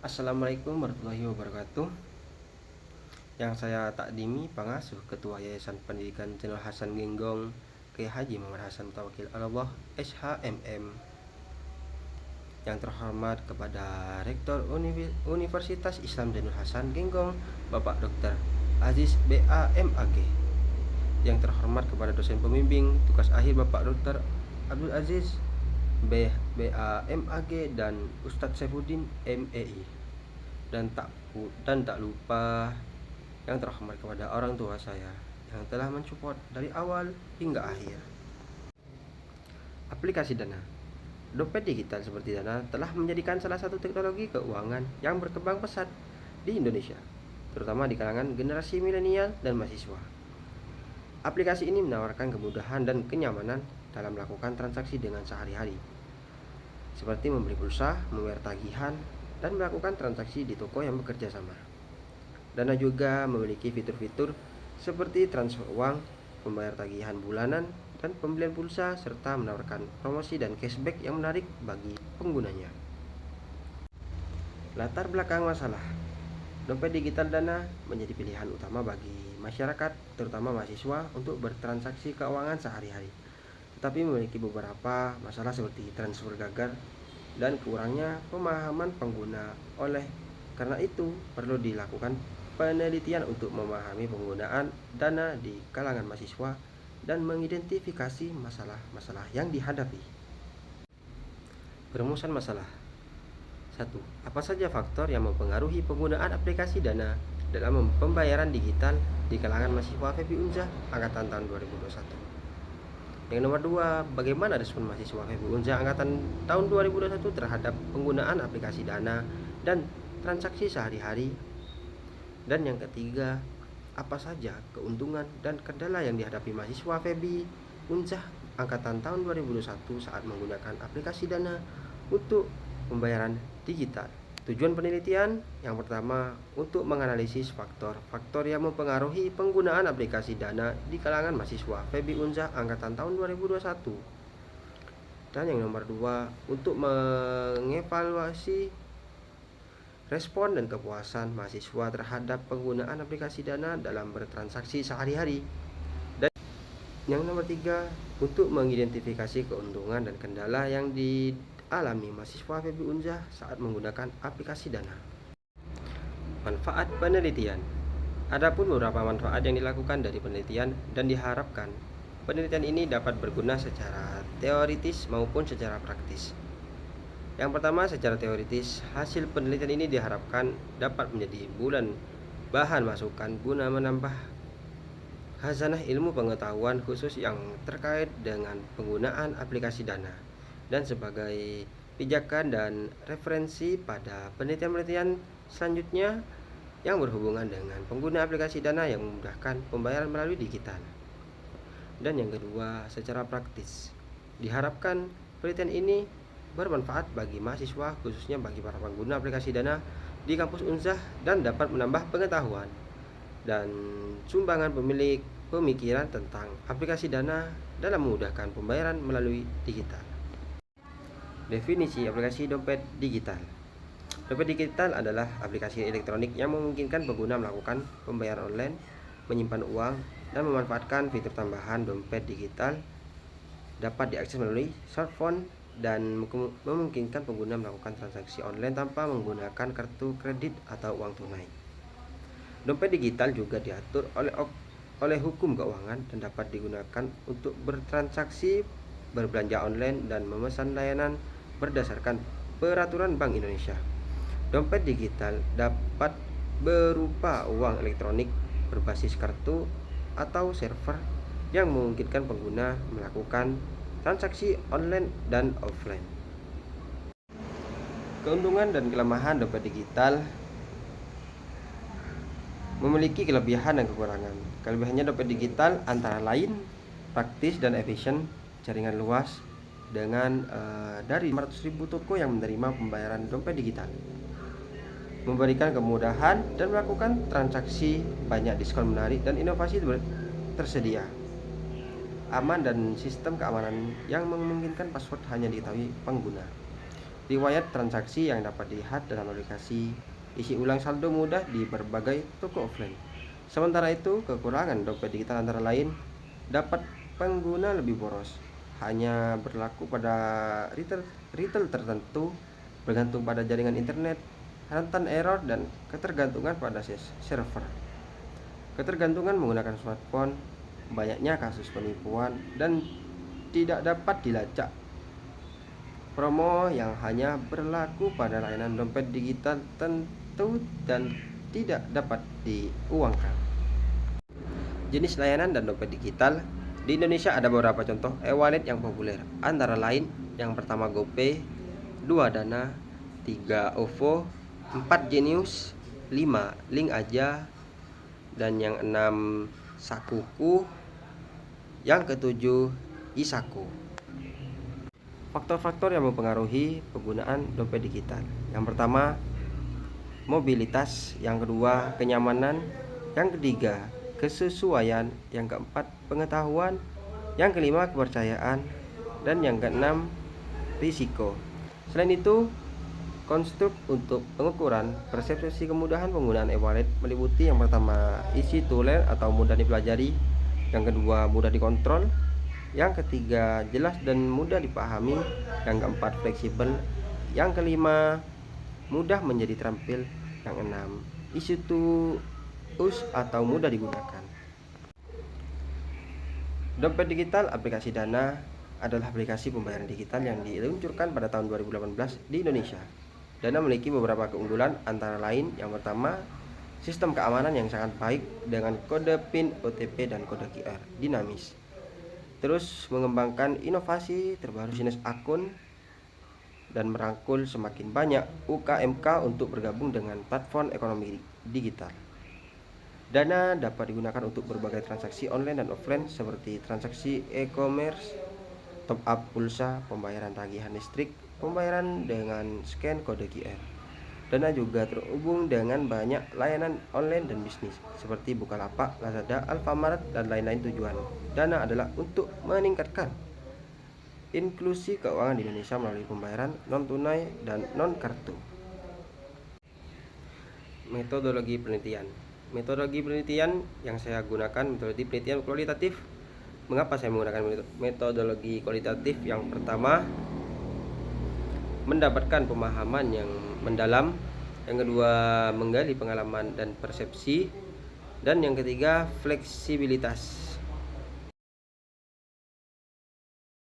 Assalamualaikum warahmatullahi wabarakatuh. Yang saya takdimi pengasuh Ketua Yayasan Pendidikan Jenderal Hasan Genggong Kiai Haji Muhammad Hasan Tawakil Allah SHMM. Yang terhormat kepada Rektor Universitas Islam Jenderal Hasan Genggong Bapak Dr. Aziz BAMAG. Yang terhormat kepada dosen pembimbing tugas akhir Bapak Dr. Abdul Aziz BAMAG dan Ustadz Saifuddin MEI. Dan tak lupa yang terhormat kepada orang tua saya yang telah mensupport dari awal hingga akhir. Aplikasi Dana. Dompet digital seperti Dana telah menjadikan salah satu teknologi keuangan yang berkembang pesat di Indonesia, terutama di kalangan generasi milenial dan mahasiswa. Aplikasi ini menawarkan kemudahan dan kenyamanan dalam melakukan transaksi dengan sehari-hari, seperti membeli pulsa, membayar tagihan, dan melakukan transaksi di toko yang bekerja sama. Dana juga memiliki fitur-fitur seperti transfer uang, membayar tagihan bulanan, dan pembelian pulsa, serta menawarkan promosi dan cashback yang menarik bagi penggunanya. Latar belakang masalah. Dompet digital Dana menjadi pilihan utama bagi masyarakat, terutama mahasiswa, untuk bertransaksi keuangan sehari-hari. Tetapi memiliki beberapa masalah seperti transfer gagal dan kurangnya pemahaman pengguna. Oleh karena itu, perlu dilakukan penelitian untuk memahami penggunaan Dana di kalangan mahasiswa dan mengidentifikasi masalah-masalah yang dihadapi. Perumusan masalah. 1. Apa saja faktor yang mempengaruhi penggunaan aplikasi Dana dalam pembayaran digital di kalangan mahasiswa FEB Unjah angkatan tahun 2021? Yang nomor 2, bagaimana respon mahasiswa FEB Unjah angkatan tahun 2021 terhadap penggunaan aplikasi Dana dan transaksi sehari-hari? Dan yang ketiga, apa saja keuntungan dan kendala yang dihadapi mahasiswa FEB Unjah angkatan tahun 2021 saat menggunakan aplikasi Dana untuk pembayaran digital? Tujuan penelitian yang pertama, untuk menganalisis faktor-faktor yang mempengaruhi penggunaan aplikasi Dana di kalangan mahasiswa FEB Unjah angkatan tahun 2021. Dan yang nomor 2, untuk mengevaluasi respon dan kepuasan mahasiswa terhadap penggunaan aplikasi Dana dalam bertransaksi sehari-hari. Dan yang nomor 3, untuk mengidentifikasi keuntungan dan kendala yang dialami mahasiswa FEB Unjah saat menggunakan aplikasi Dana. Manfaat penelitian. Adapun beberapa manfaat yang dilakukan dari penelitian dan diharapkan penelitian ini dapat berguna secara teoritis maupun secara praktis. Yang pertama, secara teoritis, hasil penelitian ini diharapkan dapat menjadi bahan masukan guna menambah khazanah ilmu pengetahuan khusus yang terkait dengan penggunaan aplikasi Dana, dan sebagai pijakan dan referensi pada penelitian-penelitian selanjutnya yang berhubungan dengan pengguna aplikasi Dana yang memudahkan pembayaran melalui digital. Dan yang kedua, secara praktis, diharapkan penelitian ini bermanfaat bagi mahasiswa, khususnya bagi para pengguna aplikasi Dana di kampus Unjah, dan dapat menambah pengetahuan dan sumbangan pemikiran tentang aplikasi Dana dalam memudahkan pembayaran melalui digital. Definisi aplikasi dompet digital. Dompet digital adalah aplikasi elektronik yang memungkinkan pengguna melakukan pembayaran online, menyimpan uang, dan memanfaatkan fitur tambahan. Dompet digital dapat diakses melalui smartphone dan memungkinkan pengguna melakukan transaksi online tanpa menggunakan kartu kredit atau uang tunai. Dompet digital juga diatur oleh hukum keuangan dan dapat digunakan untuk bertransaksi, berbelanja online, dan memesan layanan berdasarkan peraturan Bank Indonesia. Dompet digital dapat berupa uang elektronik berbasis kartu atau server yang memungkinkan pengguna melakukan transaksi online dan offline. Keuntungan dan kelemahan dompet digital. Memiliki kelebihan dan kekurangan. Kelebihannya, dompet digital antara lain praktis dan efisien, jaringan luas dengan dari 500.000 toko yang menerima pembayaran dompet digital, memberikan kemudahan dan melakukan transaksi, banyak diskon menarik dan inovasi tersedia, aman dan sistem keamanan yang memungkinkan password hanya diketahui pengguna. riwayat transaksi yang dapat dilihat dalam aplikasi, isi ulang saldo mudah di berbagai toko offline. Sementara itu, kekurangan dompet digital antara lain dapat pengguna lebih boros, hanya berlaku pada retail tertentu, bergantung pada jaringan internet, rentan error, dan ketergantungan pada server. Ketergantungan menggunakan smartphone, banyaknya kasus penipuan, dan tidak dapat dilacak. Promo yang hanya berlaku pada layanan dompet digital tentu dan tidak dapat diuangkan. Jenis layanan dan dompet digital di Indonesia ada beberapa contoh e-wallet yang populer, antara lain yang pertama GoPay, 2 Dana, 3 OVO, 4 Genius, 5 Link Aja, dan yang 6 Sakuku, yang ketujuh Isaku. Faktor-faktor yang mempengaruhi penggunaan dompet digital. Yang pertama, mobilitas. Yang kedua, kenyamanan. Yang ketiga, kesesuaian. Yang keempat, pengetahuan. Yang kelima, kepercayaan. Dan yang keenam, risiko. Selain itu, konstruk untuk pengukuran persepsi kemudahan penggunaan e-wallet meliputi yang pertama, easy to learn atau mudah dipelajari. Yang kedua, mudah dikontrol. Yang ketiga, jelas dan mudah dipahami. Yang keempat, fleksibel. Yang kelima, mudah menjadi terampil. Yang enam, easy to use atau mudah digunakan. Dompet digital aplikasi Dana adalah aplikasi pembayaran digital yang diluncurkan pada tahun 2018 di Indonesia. Dana memiliki beberapa keunggulan, antara lain yang pertama, sistem keamanan yang sangat baik dengan kode PIN, OTP, dan kode QR dinamis. Terus mengembangkan inovasi terbaru jenis akun dan merangkul semakin banyak UKMK untuk bergabung dengan platform ekonomi digital. Dana dapat digunakan untuk berbagai transaksi online dan offline seperti transaksi e-commerce, top up pulsa, pembayaran tagihan listrik, pembayaran dengan scan kode QR. Dana juga terhubung dengan banyak layanan online dan bisnis seperti Bukalapak, Lazada, Alfamart, dan lain-lain. Tujuan Dana adalah untuk meningkatkan inklusi keuangan di Indonesia melalui pembayaran non-tunai dan non-kartu. Metodologi penelitian. Metodologi penelitian yang saya gunakan metodologi penelitian kualitatif. Mengapa saya menggunakan metodologi kualitatif? Yang pertama, mendapatkan pemahaman yang mendalam. Yang kedua, menggali pengalaman dan persepsi. Dan yang ketiga, fleksibilitas.